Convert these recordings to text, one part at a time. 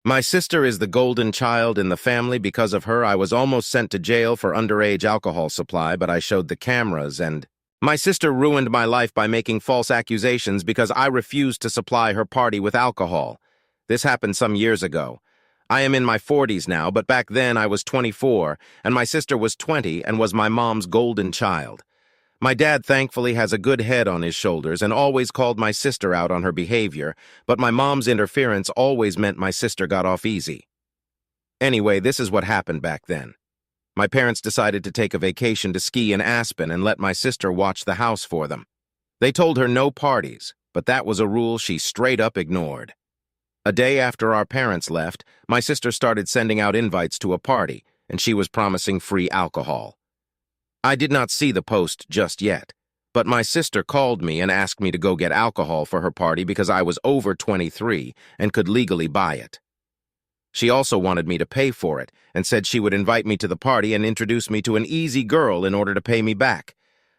My sister is the golden child in the family. Because of her, I was almost sent to jail for underage alcohol supply, but I showed the cameras and... My sister ruined my life by making false accusations because I refused to supply her party with alcohol. This happened some years ago. I am in my 40s now, but back then I was 24, and my sister was 20 and was my mom's golden child. My dad thankfully has a good head on his shoulders and always called my sister out on her behavior, but my mom's interference always meant my sister got off easy. Anyway, this is what happened back then. My parents decided to take a vacation to ski in Aspen and let my sister watch the house for them. They told her no parties, but that was a rule she straight up ignored. A day after our parents left, my sister started sending out invites to a party, and she was promising free alcohol. I did not see the post just yet, but my sister called me and asked me to go get alcohol for her party because I was over 23 and could legally buy it. She also wanted me to pay for it and said she would invite me to the party and introduce me to an easy girl in order to pay me back.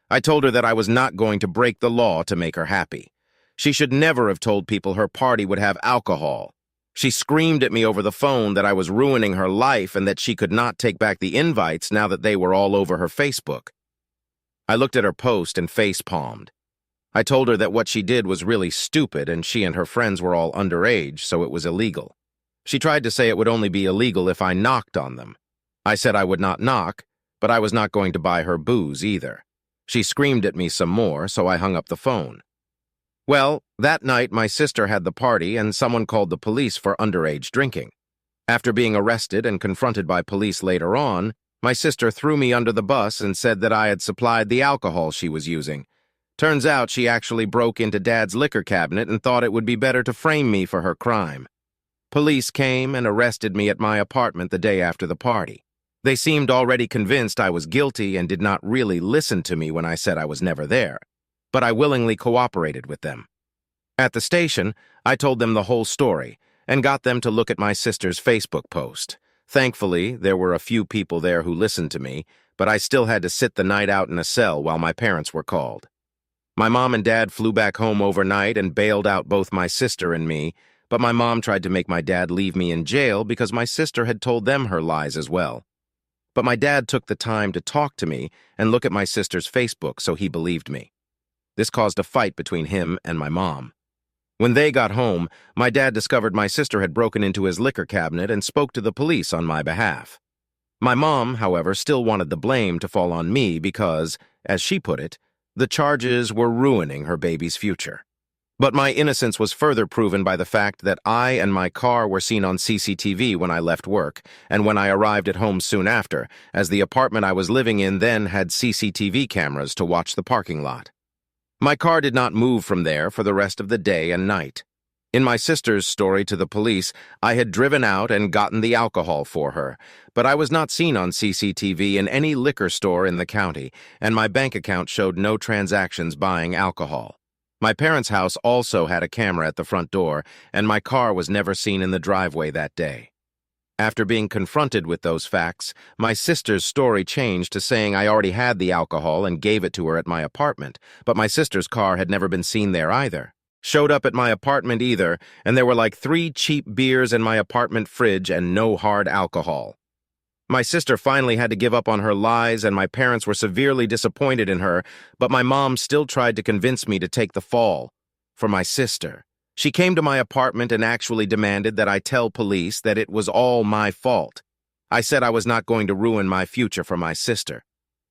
I told her that I was not going to break the law to make her happy. She should never have told people her party would have alcohol. She screamed at me over the phone that I was ruining her life and that she could not take back the invites now that they were all over her Facebook. I looked at her post and face-palmed. I told her that what she did was really stupid and she and her friends were all underage, so it was illegal. She tried to say it would only be illegal if I knocked on them. I said I would not knock, but I was not going to buy her booze either. She screamed at me some more, so I hung up the phone. Well, that night my sister had the party and someone called the police for underage drinking. After being arrested and confronted by police later on, my sister threw me under the bus and said that I had supplied the alcohol she was using. Turns out she actually broke into Dad's liquor cabinet and thought it would be better to frame me for her crime. Police came and arrested me at my apartment the day after the party. They seemed already convinced I was guilty and did not really listen to me when I said I was never there, but I willingly cooperated with them. At the station, I told them the whole story and got them to look at my sister's Facebook post. Thankfully, there were a few people there who listened to me, but I still had to sit the night out in a cell while my parents were called. My mom and dad flew back home overnight and bailed out both my sister and me, but my mom tried to make my dad leave me in jail because my sister had told them her lies as well. But my dad took the time to talk to me and look at my sister's Facebook, so he believed me. This caused a fight between him and my mom. When they got home, my dad discovered my sister had broken into his liquor cabinet and spoke to the police on my behalf. My mom, however, still wanted the blame to fall on me because, as she put it, the charges were ruining her baby's future. But my innocence was further proven by the fact that I and my car were seen on CCTV when I left work and when I arrived at home soon after, as the apartment I was living in then had CCTV cameras to watch the parking lot. My car did not move from there for the rest of the day and night. In my sister's story to the police, I had driven out and gotten the alcohol for her, but I was not seen on CCTV in any liquor store in the county, and my bank account showed no transactions buying alcohol. My parents' house also had a camera at the front door, and my car was never seen in the driveway that day. After being confronted with those facts, my sister's story changed to saying I already had the alcohol and gave it to her at my apartment, but my sister's car had never been seen there either. Showed up at my apartment either, and there were like 3 cheap beers in my apartment fridge and no hard alcohol. My sister finally had to give up on her lies, and my parents were severely disappointed in her, but my mom still tried to convince me to take the fall for my sister. She came to my apartment and actually demanded that I tell police that it was all my fault. I said I was not going to ruin my future for my sister.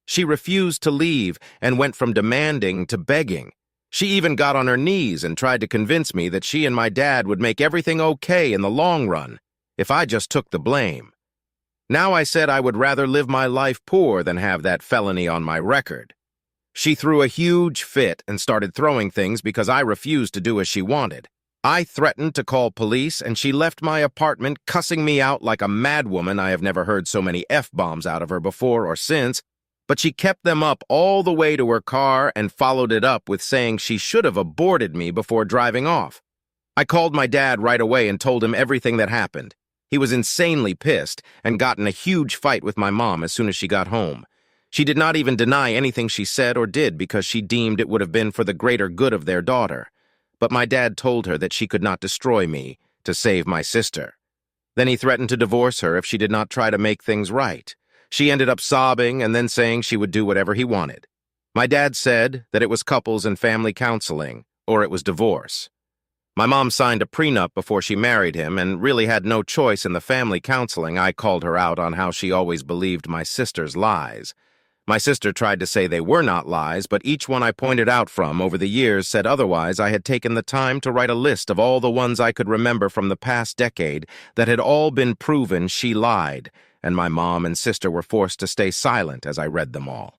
She refused to leave and went from demanding to begging. She even got on her knees and tried to convince me that she and my dad would make everything okay in the long run if I just took the blame. Now I said I would rather live my life poor than have that felony on my record. She threw a huge fit and started throwing things because I refused to do as she wanted. I threatened to call police, and she left my apartment cussing me out like a madwoman. I have never heard so many F-bombs out of her before or since, but she kept them up all the way to her car and followed it up with saying she should have aborted me before driving off. I called my dad right away and told him everything that happened. He was insanely pissed and got in a huge fight with my mom as soon as she got home. She did not even deny anything she said or did because she deemed it would have been for the greater good of their daughter. But my dad told her that she could not destroy me to save my sister. Then he threatened to divorce her if she did not try to make things right. She ended up sobbing and then saying she would do whatever he wanted. My dad said that it was couples and family counseling, or it was divorce. My mom signed a prenup before she married him and really had no choice in the family counseling. I called her out on how she always believed my sister's lies. My sister tried to say they were not lies, but each one I pointed out from over the years said otherwise. I had taken the time to write a list of all the ones I could remember from the past decade that had all been proven she lied, and my mom and sister were forced to stay silent as I read them all.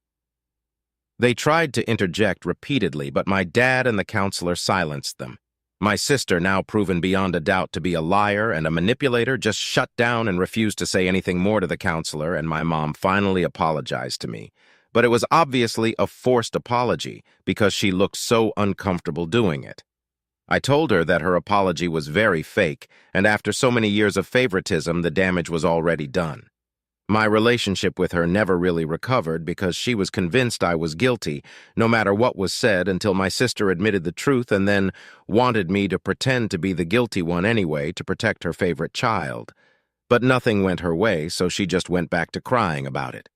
They tried to interject repeatedly, but my dad and the counselor silenced them. My sister, now proven beyond a doubt to be a liar and a manipulator, just shut down and refused to say anything more to the counselor, and my mom finally apologized to me. But it was obviously a forced apology because she looked so uncomfortable doing it. I told her that her apology was very fake, and after so many years of favoritism, the damage was already done. My relationship with her never really recovered because she was convinced I was guilty, no matter what was said, until my sister admitted the truth and then wanted me to pretend to be the guilty one anyway to protect her favorite child. But nothing went her way, so she just went back to crying about it.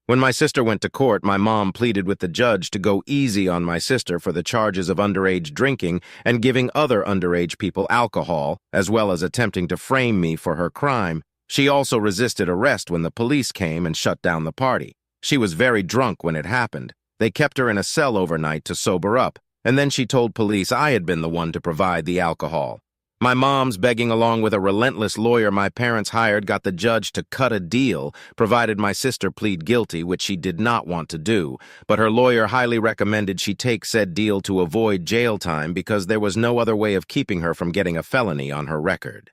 When my sister went to court, my mom pleaded with the judge to go easy on my sister for the charges of underage drinking and giving other underage people alcohol, as well as attempting to frame me for her crime. She also resisted arrest when the police came and shut down the party. She was very drunk when it happened. They kept her in a cell overnight to sober up, and then she told police I had been the one to provide the alcohol. My mom's begging along with a relentless lawyer my parents hired got the judge to cut a deal, provided my sister plead guilty, which she did not want to do, but her lawyer highly recommended she take said deal to avoid jail time because there was no other way of keeping her from getting a felony on her record.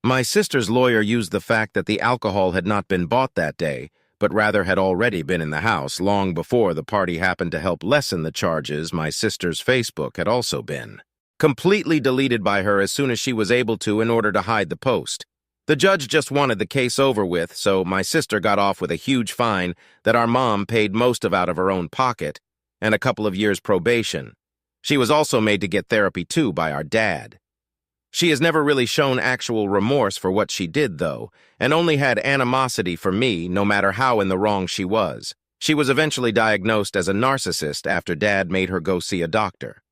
My sister's lawyer used the fact that the alcohol had not been bought that day, but rather had already been in the house long before the party happened to help lessen the charges. My sister's Facebook had also been completely deleted by her as soon as she was able to in order to hide the post. The judge just wanted the case over with, so my sister got off with a huge fine that our mom paid most of out of her own pocket and a couple of years probation. She was also made to get therapy too by our dad. She has never really shown actual remorse for what she did, though, and only had animosity for me, no matter how in the wrong she was. She was eventually diagnosed as a narcissist after Dad made her go see a doctor.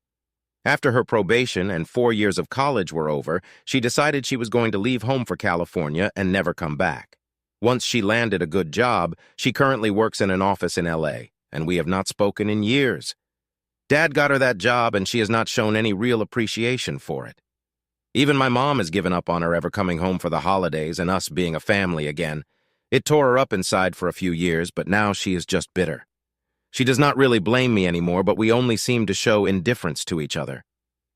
After her probation and 4 years of college were over, she decided she was going to leave home for California and never come back. Once she landed a good job, she currently works in an office in LA, and we have not spoken in years. Dad got her that job, and she has not shown any real appreciation for it. Even my mom has given up on her ever coming home for the holidays and us being a family again. It tore her up inside for a few years, but now she is just bitter. She does not really blame me anymore, but we only seem to show indifference to each other.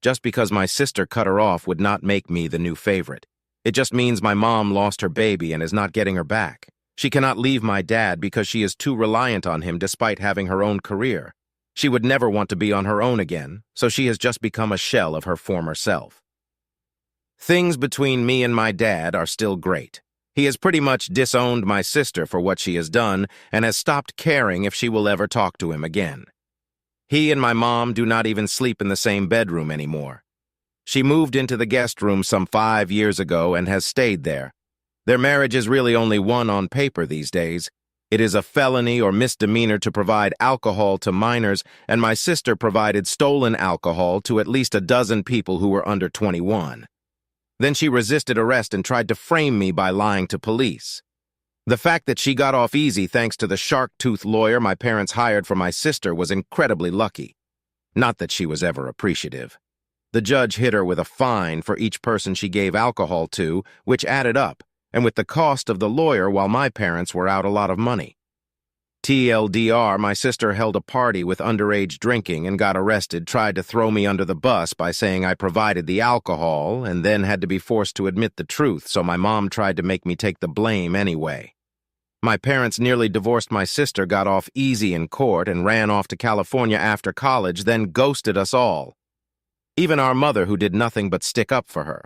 Just because my sister cut her off would not make me the new favorite. It just means my mom lost her baby and is not getting her back. She cannot leave my dad because she is too reliant on him despite having her own career. She would never want to be on her own again, so she has just become a shell of her former self. Things between me and my dad are still great. He has pretty much disowned my sister for what she has done and has stopped caring if she will ever talk to him again. He and my mom do not even sleep in the same bedroom anymore. She moved into the guest room some 5 years ago and has stayed there. Their marriage is really only one on paper these days. It is a felony or misdemeanor to provide alcohol to minors, and my sister provided stolen alcohol to at least a dozen people who were under 21. Then she resisted arrest and tried to frame me by lying to police. The fact that she got off easy thanks to the shark-tooth lawyer my parents hired for my sister was incredibly lucky. Not that she was ever appreciative. The judge hit her with a fine for each person she gave alcohol to, which added up, and with the cost of the lawyer while my parents were out a lot of money. TLDR, my sister held a party with underage drinking and got arrested, tried to throw me under the bus by saying I provided the alcohol and then had to be forced to admit the truth, so my mom tried to make me take the blame anyway. My parents nearly divorced my sister, got off easy in court, and ran off to California after college, then ghosted us all. Even our mother, who did nothing but stick up for her.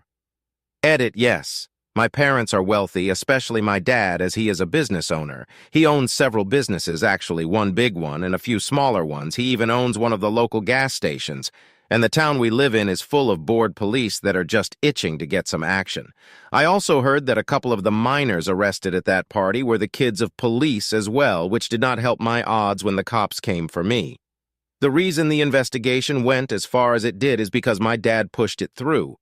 Edit, yes. My parents are wealthy, especially my dad, as he is a business owner. He owns several businesses, actually, one big one and a few smaller ones. He even owns one of the local gas stations. And the town we live in is full of bored police that are just itching to get some action. I also heard that a couple of the minors arrested at that party were the kids of police as well, which did not help my odds when the cops came for me. The reason the investigation went as far as it did is because my dad pushed it through.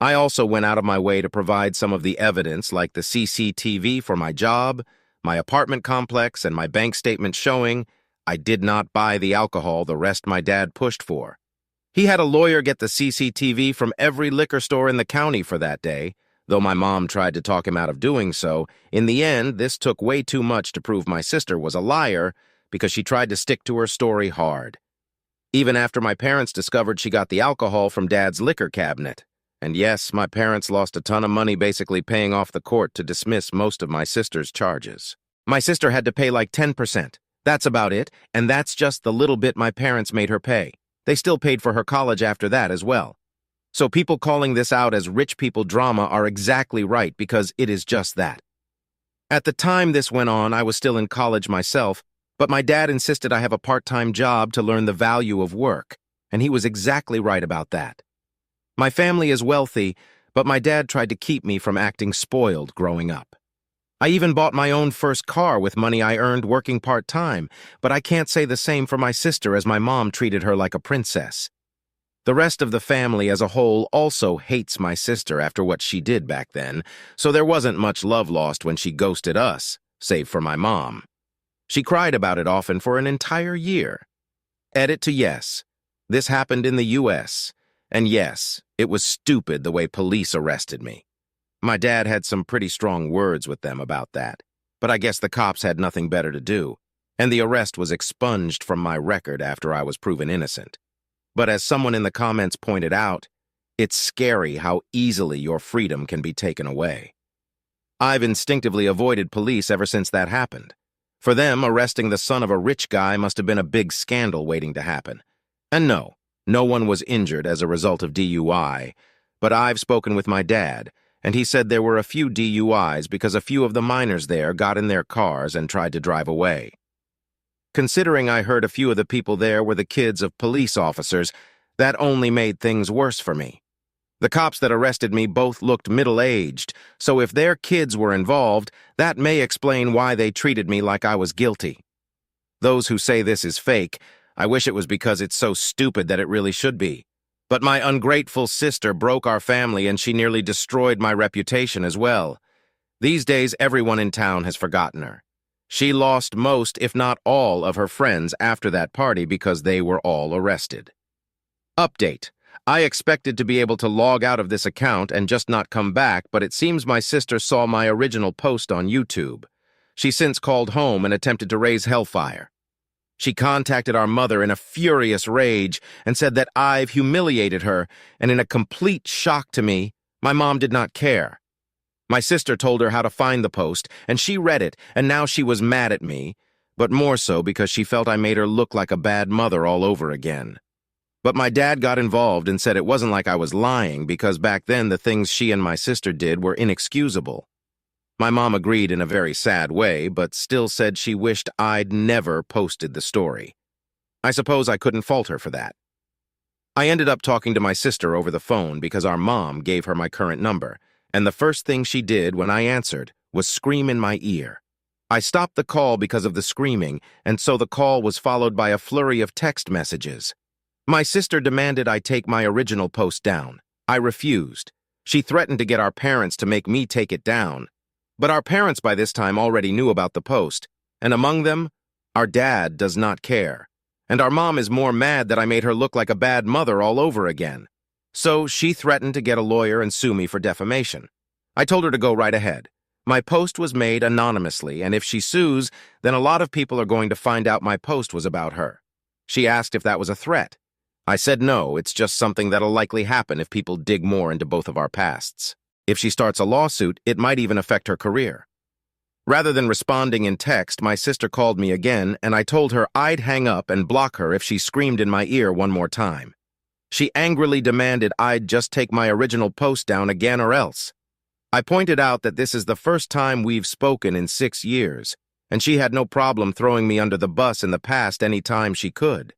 I also went out of my way to provide some of the evidence, like the CCTV for my job, my apartment complex, and my bank statement showing I did not buy the alcohol the rest my dad pushed for. He had a lawyer get the CCTV from every liquor store in the county for that day. Though my mom tried to talk him out of doing so, in the end, this took way too much to prove my sister was a liar because she tried to stick to her story hard. Even after my parents discovered she got the alcohol from Dad's liquor cabinet. And yes, my parents lost a ton of money basically paying off the court to dismiss most of my sister's charges. My sister had to pay like 10%. That's about it, and that's just the little bit my parents made her pay. They still paid for her college after that as well. So people calling this out as rich people drama are exactly right because it is just that. At the time this went on, I was still in college myself, but my dad insisted I have a part-time job to learn the value of work, and he was exactly right about that. My family is wealthy, but my dad tried to keep me from acting spoiled growing up. I even bought my own first car with money I earned working part-time, but I can't say the same for my sister as my mom treated her like a princess. The rest of the family as a whole also hates my sister after what she did back then, so there wasn't much love lost when she ghosted us, save for my mom. She cried about it often for an entire year. Edit to yes. This happened in the U.S., and yes, it was stupid the way police arrested me. My dad had some pretty strong words with them about that, but I guess the cops had nothing better to do, and the arrest was expunged from my record after I was proven innocent. But as someone in the comments pointed out, it's scary how easily your freedom can be taken away. I've instinctively avoided police ever since that happened. For them, arresting the son of a rich guy must have been a big scandal waiting to happen. And no one was injured as a result of DUI, but I've spoken with my dad, and he said there were a few DUIs because a few of the minors there got in their cars and tried to drive away. Considering I heard a few of the people there were the kids of police officers, that only made things worse for me. The cops that arrested me both looked middle-aged, so if their kids were involved, that may explain why they treated me like I was guilty. Those who say this is fake, I wish it was because it's so stupid that it really should be. But my ungrateful sister broke our family and she nearly destroyed my reputation as well. These days, everyone in town has forgotten her. She lost most, if not all, of her friends after that party because they were all arrested. Update. I expected to be able to log out of this account and just not come back, but it seems my sister saw my original post on YouTube. She since called home and attempted to raise hellfire. She contacted our mother in a furious rage and said that I've humiliated her, and in a complete shock to me, my mom did not care. My sister told her how to find the post, and she read it, and now she was mad at me, but more so because she felt I made her look like a bad mother all over again. But my dad got involved and said it wasn't like I was lying because back then the things she and my sister did were inexcusable. My mom agreed in a very sad way, but still said she wished I'd never posted the story. I suppose I couldn't fault her for that. I ended up talking to my sister over the phone because our mom gave her my current number, and the first thing she did when I answered was scream in my ear. I stopped the call because of the screaming, and so the call was followed by a flurry of text messages. My sister demanded I take my original post down. I refused. She threatened to get our parents to make me take it down. But our parents by this time already knew about the post, and among them, our dad does not care. And our mom is more mad that I made her look like a bad mother all over again. So she threatened to get a lawyer and sue me for defamation. I told her to go right ahead. My post was made anonymously, and if she sues, then a lot of people are going to find out my post was about her. She asked if that was a threat. I said no, it's just something that'll likely happen if people dig more into both of our pasts. If she starts a lawsuit, it might even affect her career. Rather than responding in text, my sister called me again, and I told her I'd hang up and block her if she screamed in my ear one more time. She angrily demanded I'd just take my original post down again or else. I pointed out that this is the first time we've spoken in 6 years, and she had no problem throwing me under the bus in the past any time she could.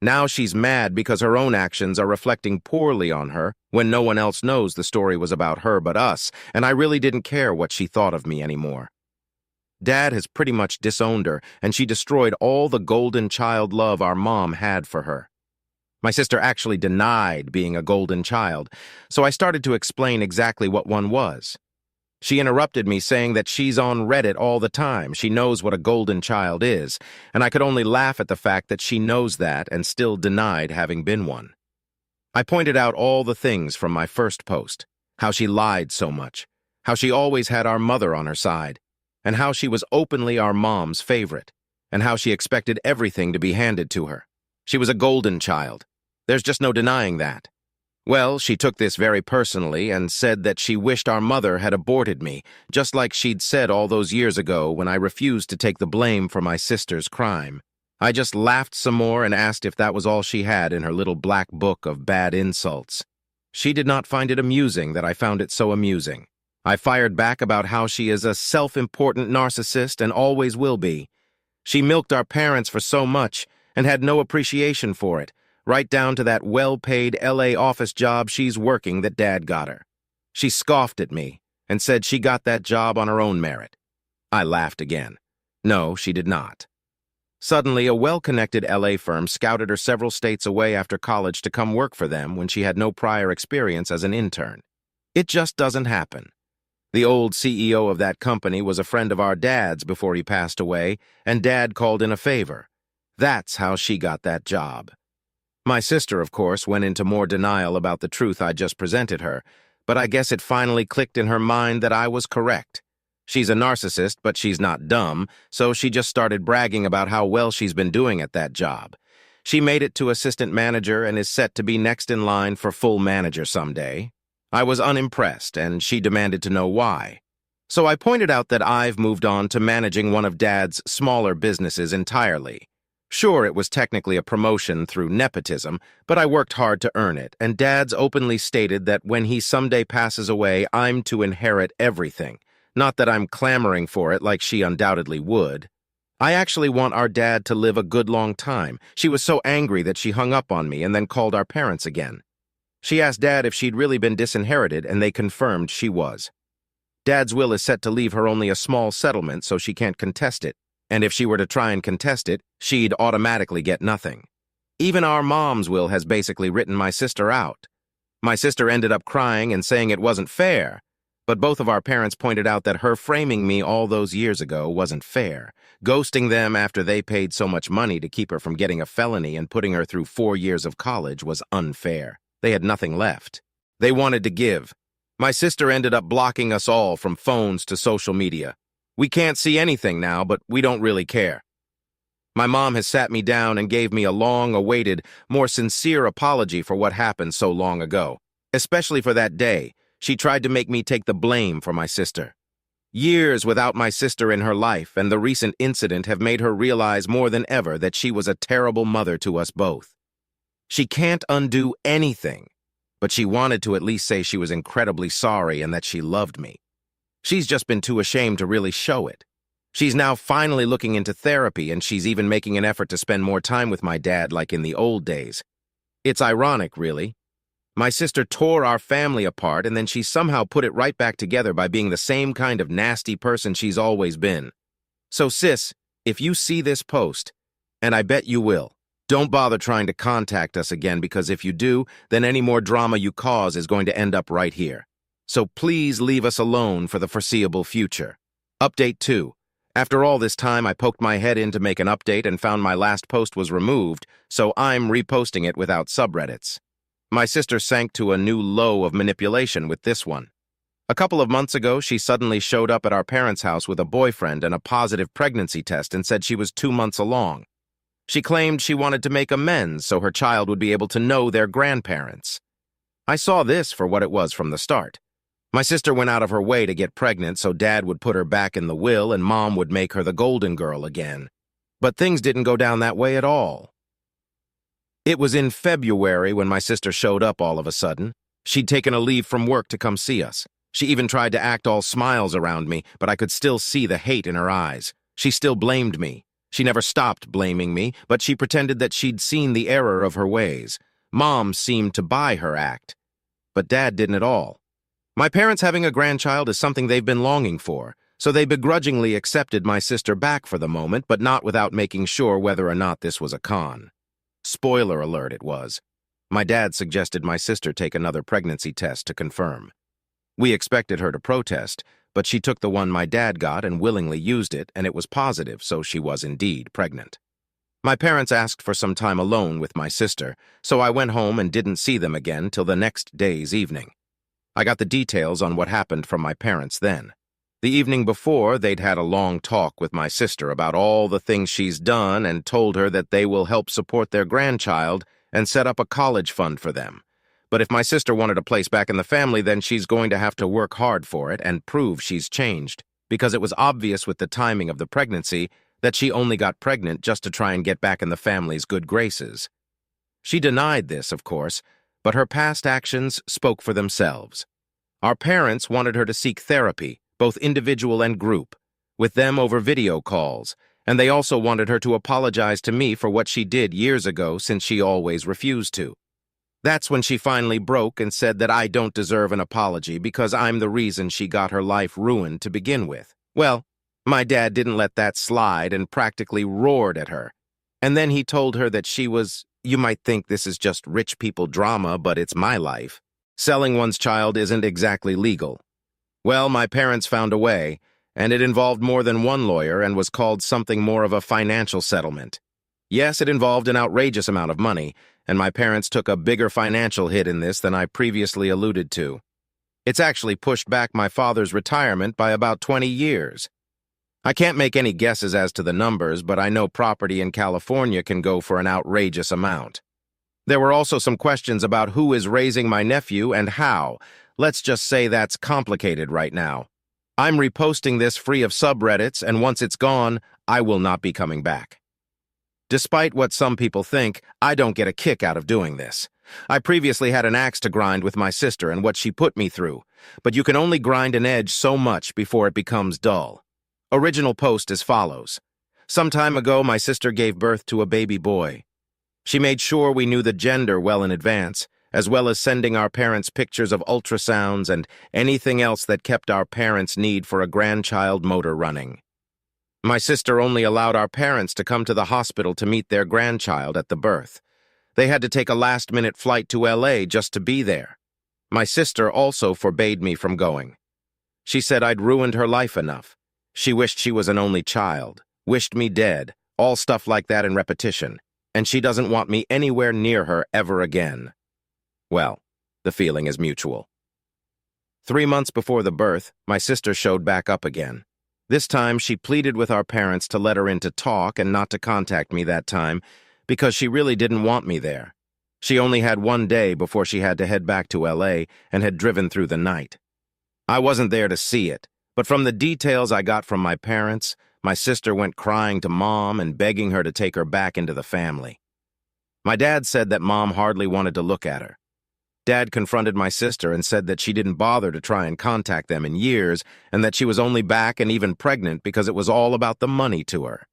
Now she's mad because her own actions are reflecting poorly on her when no one else knows the story was about her but us, and I really didn't care what she thought of me anymore. Dad has pretty much disowned her, and she destroyed all the golden child love our mom had for her. My sister actually denied being a golden child, so I started to explain exactly what one was. She interrupted me, saying that she's on Reddit all the time. She knows what a golden child is, and I could only laugh at the fact that she knows that and still denied having been one. I pointed out all the things from my first post, how she lied so much, how she always had our mother on her side, and how she was openly our mom's favorite, and how she expected everything to be handed to her. She was a golden child. There's just no denying that. Well, she took this very personally and said that she wished our mother had aborted me, just like she'd said all those years ago when I refused to take the blame for my sister's crime. I just laughed some more and asked if that was all she had in her little black book of bad insults. She did not find it amusing that I found it so amusing. I fired back about how she is a self-important narcissist and always will be. She milked our parents for so much and had no appreciation for it, right down to that well-paid LA office job she's working that Dad got her. She scoffed at me and said she got that job on her own merit. I laughed again. No, she did not. Suddenly, a well-connected LA firm scouted her several states away after college to come work for them when she had no prior experience as an intern. It just doesn't happen. The old CEO of that company was a friend of our Dad's before he passed away, and Dad called in a favor. That's how she got that job. My sister, of course, went into more denial about the truth I just presented her, but I guess it finally clicked in her mind that I was correct. She's a narcissist, but she's not dumb, so she just started bragging about how well she's been doing at that job. She made it to assistant manager and is set to be next in line for full manager someday. I was unimpressed, and she demanded to know why. So I pointed out that I've moved on to managing one of Dad's smaller businesses entirely. Sure, it was technically a promotion through nepotism, but I worked hard to earn it, and Dad's openly stated that when he someday passes away, I'm to inherit everything. Not that I'm clamoring for it like she undoubtedly would. I actually want our Dad to live a good long time. She was so angry that she hung up on me and then called our parents again. She asked Dad if she'd really been disinherited, and they confirmed she was. Dad's will is set to leave her only a small settlement so she can't contest it. And if she were to try and contest it, she'd automatically get nothing. Even our mom's will has basically written my sister out. My sister ended up crying and saying it wasn't fair, but both of our parents pointed out that her framing me all those years ago wasn't fair. Ghosting them after they paid so much money to keep her from getting a felony and putting her through 4 years of college was unfair. They had nothing left. They wanted to give. My sister ended up blocking us all from phones to social media. We can't see anything now, but we don't really care. My mom has sat me down and gave me a long-awaited, more sincere apology for what happened so long ago. Especially for that day, she tried to make me take the blame for my sister. Years without my sister in her life and the recent incident have made her realize more than ever that she was a terrible mother to us both. She can't undo anything, but she wanted to at least say she was incredibly sorry and that she loved me. She's just been too ashamed to really show it. She's now finally looking into therapy, and she's even making an effort to spend more time with my dad like in the old days. It's ironic, really. My sister tore our family apart, and then she somehow put it right back together by being the same kind of nasty person she's always been. So, sis, if you see this post, and I bet you will, don't bother trying to contact us again, because if you do, then any more drama you cause is going to end up right here. So please leave us alone for the foreseeable future. Update 2. After all this time, I poked my head in to make an update and found my last post was removed, so I'm reposting it without subreddits. My sister sank to a new low of manipulation with this one. A couple of months ago, she suddenly showed up at our parents' house with a boyfriend and a positive pregnancy test and said she was 2 months along. She claimed she wanted to make amends so her child would be able to know their grandparents. I saw this for what it was from the start. My sister went out of her way to get pregnant so Dad would put her back in the will and Mom would make her the golden girl again. But things didn't go down that way at all. It was in February when my sister showed up all of a sudden. She'd taken a leave from work to come see us. She even tried to act all smiles around me, but I could still see the hate in her eyes. She still blamed me. She never stopped blaming me, but she pretended that she'd seen the error of her ways. Mom seemed to buy her act, but Dad didn't at all. My parents having a grandchild is something they've been longing for, so they begrudgingly accepted my sister back for the moment, but not without making sure whether or not this was a con. Spoiler alert it was. My dad suggested my sister take another pregnancy test to confirm. We expected her to protest, but she took the one my dad got and willingly used it, and it was positive, so she was indeed pregnant. My parents asked for some time alone with my sister, so I went home and didn't see them again till the next day's evening. I got the details on what happened from my parents then. The evening before, they'd had a long talk with my sister about all the things she's done and told her that they will help support their grandchild and set up a college fund for them. But if my sister wanted a place back in the family, then she's going to have to work hard for it and prove she's changed, because it was obvious with the timing of the pregnancy that she only got pregnant just to try and get back in the family's good graces. She denied this, of course, but her past actions spoke for themselves. Our parents wanted her to seek therapy, both individual and group, with them over video calls, and they also wanted her to apologize to me for what she did years ago since she always refused to. That's when she finally broke and said that I don't deserve an apology because I'm the reason she got her life ruined to begin with. Well, my dad didn't let that slide and practically roared at her. And then he told her that she was, you might think this is just rich people drama, but it's my life. Selling one's child isn't exactly legal. Well, my parents found a way, and it involved more than one lawyer and was called something more of a financial settlement. Yes, it involved an outrageous amount of money, and my parents took a bigger financial hit in this than I previously alluded to. It's actually pushed back my father's retirement by about 20 years. I can't make any guesses as to the numbers, but I know property in California can go for an outrageous amount. There were also some questions about who is raising my nephew and how. Let's just say that's complicated right now. I'm reposting this free of subreddits, and once it's gone, I will not be coming back. Despite what some people think, I don't get a kick out of doing this. I previously had an axe to grind with my sister and what she put me through, but you can only grind an edge so much before it becomes dull. Original post as follows. Some time ago, my sister gave birth to a baby boy. She made sure we knew the gender well in advance, as well as sending our parents pictures of ultrasounds and anything else that kept our parents' need for a grandchild motor running. My sister only allowed our parents to come to the hospital to meet their grandchild at the birth. They had to take a last-minute flight to LA just to be there. My sister also forbade me from going. She said I'd ruined her life enough. She wished she was an only child, wished me dead, all stuff like that in repetition, and she doesn't want me anywhere near her ever again. Well, the feeling is mutual. 3 months before the birth, my sister showed back up again. This time, she pleaded with our parents to let her in to talk and not to contact me that time, because she really didn't want me there. She only had one day before she had to head back to LA and had driven through the night. I wasn't there to see it, but from the details I got from my parents, my sister went crying to Mom and begging her to take her back into the family. My dad said that Mom hardly wanted to look at her. Dad confronted my sister and said that she didn't bother to try and contact them in years and that she was only back and even pregnant because it was all about the money to her.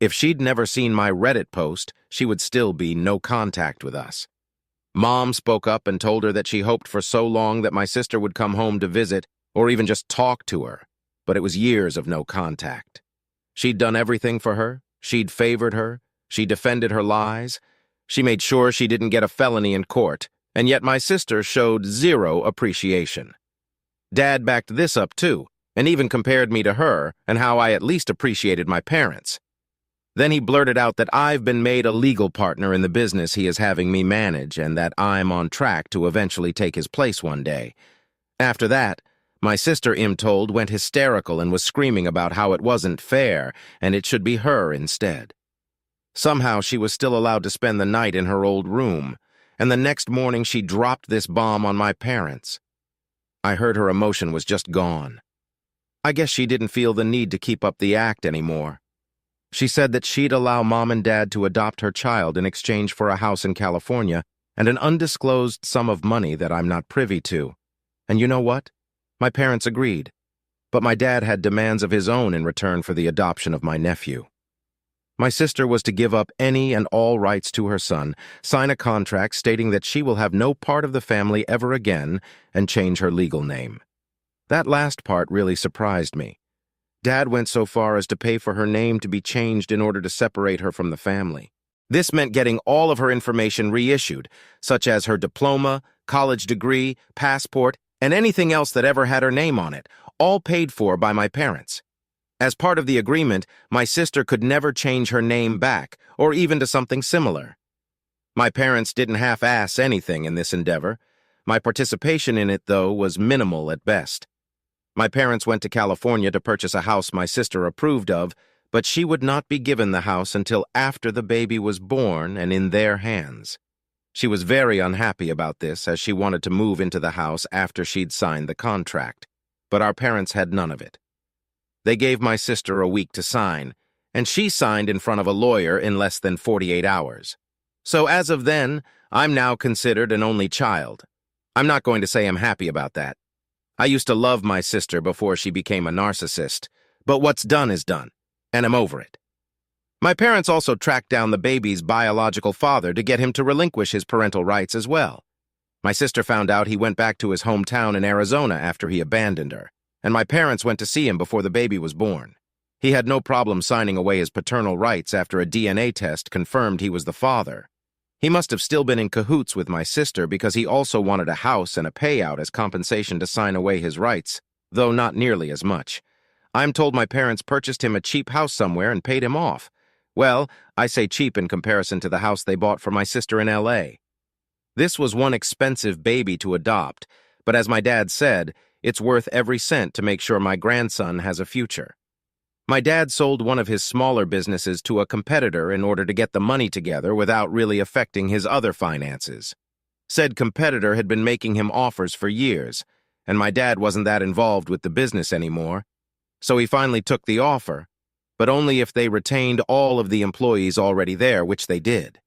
If she'd never seen my Reddit post, she would still be no contact with us. Mom spoke up and told her that she hoped for so long that my sister would come home to visit or even just talk to her, but it was years of no contact. She'd done everything for her, she'd favored her, she defended her lies, she made sure she didn't get a felony in court, and yet my sister showed zero appreciation. Dad backed this up too, and even compared me to her and how I at least appreciated my parents. Then he blurted out that I've been made a legal partner in the business he is having me manage and that I'm on track to eventually take his place one day. After that, my sister, I'm told, went hysterical and was screaming about how it wasn't fair and it should be her instead. Somehow she was still allowed to spend the night in her old room, and the next morning she dropped this bomb on my parents. I heard her emotion was just gone. I guess she didn't feel the need to keep up the act anymore. She said that she'd allow Mom and Dad to adopt her child in exchange for a house in California and an undisclosed sum of money that I'm not privy to. And you know what? My parents agreed, but my dad had demands of his own in return for the adoption of my nephew. My sister was to give up any and all rights to her son, sign a contract stating that she will have no part of the family ever again, and change her legal name. That last part really surprised me. Dad went so far as to pay for her name to be changed in order to separate her from the family. This meant getting all of her information reissued, such as her diploma, college degree, passport, and anything else that ever had her name on it, all paid for by my parents. As part of the agreement, my sister could never change her name back, or even to something similar. My parents didn't half-ass anything in this endeavor. My participation in it, though, was minimal at best. My parents went to California to purchase a house my sister approved of, but she would not be given the house until after the baby was born and in their hands. She was very unhappy about this, as she wanted to move into the house after she'd signed the contract, but our parents had none of it. They gave my sister a week to sign, and she signed in front of a lawyer in less than 48 hours. So as of then, I'm now considered an only child. I'm not going to say I'm happy about that. I used to love my sister before she became a narcissist, but what's done is done, and I'm over it. My parents also tracked down the baby's biological father to get him to relinquish his parental rights as well. My sister found out he went back to his hometown in Arizona after he abandoned her, and my parents went to see him before the baby was born. He had no problem signing away his paternal rights after a DNA test confirmed he was the father. He must have still been in cahoots with my sister because he also wanted a house and a payout as compensation to sign away his rights, though not nearly as much. I'm told my parents purchased him a cheap house somewhere and paid him off. Well, I say cheap in comparison to the house they bought for my sister in L.A. This was one expensive baby to adopt, but as my dad said, it's worth every cent to make sure my grandson has a future. My dad sold one of his smaller businesses to a competitor in order to get the money together without really affecting his other finances. Said competitor had been making him offers for years, and my dad wasn't that involved with the business anymore, so he finally took the offer, but only if they retained all of the employees already there, which they did.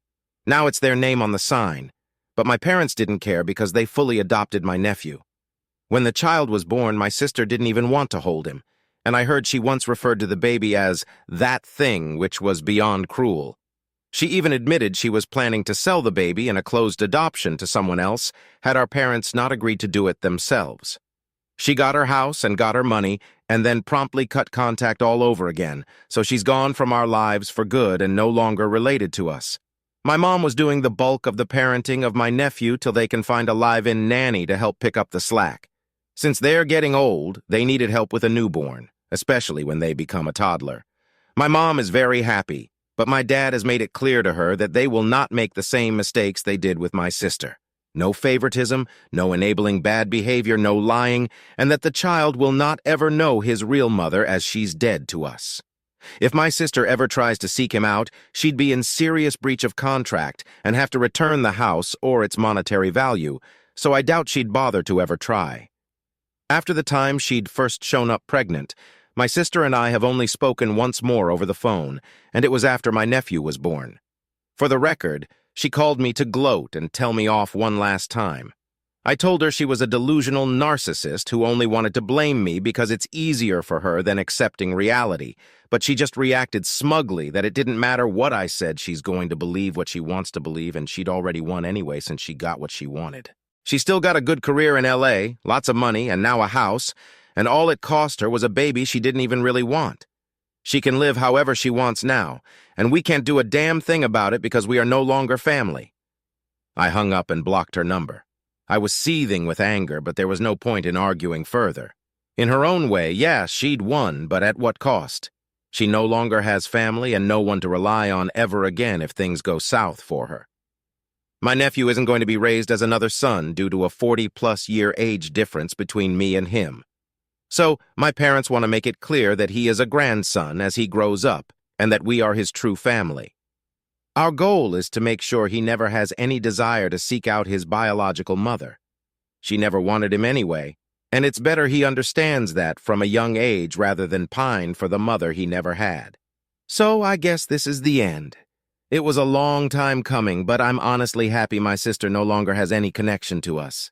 Now it's their name on the sign, but my parents didn't care because they fully adopted my nephew. When the child was born, my sister didn't even want to hold him, and I heard she once referred to the baby as that thing, which was beyond cruel. She even admitted she was planning to sell the baby in a closed adoption to someone else had our parents not agreed to do it themselves. She got her house and got her money and then promptly cut contact all over again, so she's gone from our lives for good and no longer related to us. My mom was doing the bulk of the parenting of my nephew till they can find a live-in nanny to help pick up the slack. Since they're getting old, they needed help with a newborn, especially when they become a toddler. My mom is very happy, but my dad has made it clear to her that they will not make the same mistakes they did with my sister. No favoritism, no enabling bad behavior, no lying, and that the child will not ever know his real mother as she's dead to us. If my sister ever tries to seek him out, she'd be in serious breach of contract and have to return the house or its monetary value, so I doubt she'd bother to ever try. After the time she'd first shown up pregnant, my sister and I have only spoken once more over the phone, and it was after my nephew was born. For the record, she called me to gloat and tell me off one last time. I told her she was a delusional narcissist who only wanted to blame me because it's easier for her than accepting reality, but she just reacted smugly that it didn't matter what I said, she's going to believe what she wants to believe, and she'd already won anyway since she got what she wanted. She still got a good career in L.A., lots of money, and now a house, and all it cost her was a baby she didn't even really want. She can live however she wants now, and we can't do a damn thing about it because we are no longer family. I hung up and blocked her number. I was seething with anger, but there was no point in arguing further. In her own way, yeah, she'd won, but at what cost? She no longer has family and no one to rely on ever again if things go south for her. My nephew isn't going to be raised as another son due to a 40-plus year age difference between me and him. So, my parents want to make it clear that he is a grandson as he grows up, and that we are his true family. Our goal is to make sure he never has any desire to seek out his biological mother. She never wanted him anyway, and it's better he understands that from a young age rather than pine for the mother he never had. So, I guess this is the end. It was a long time coming, but I'm honestly happy my sister no longer has any connection to us.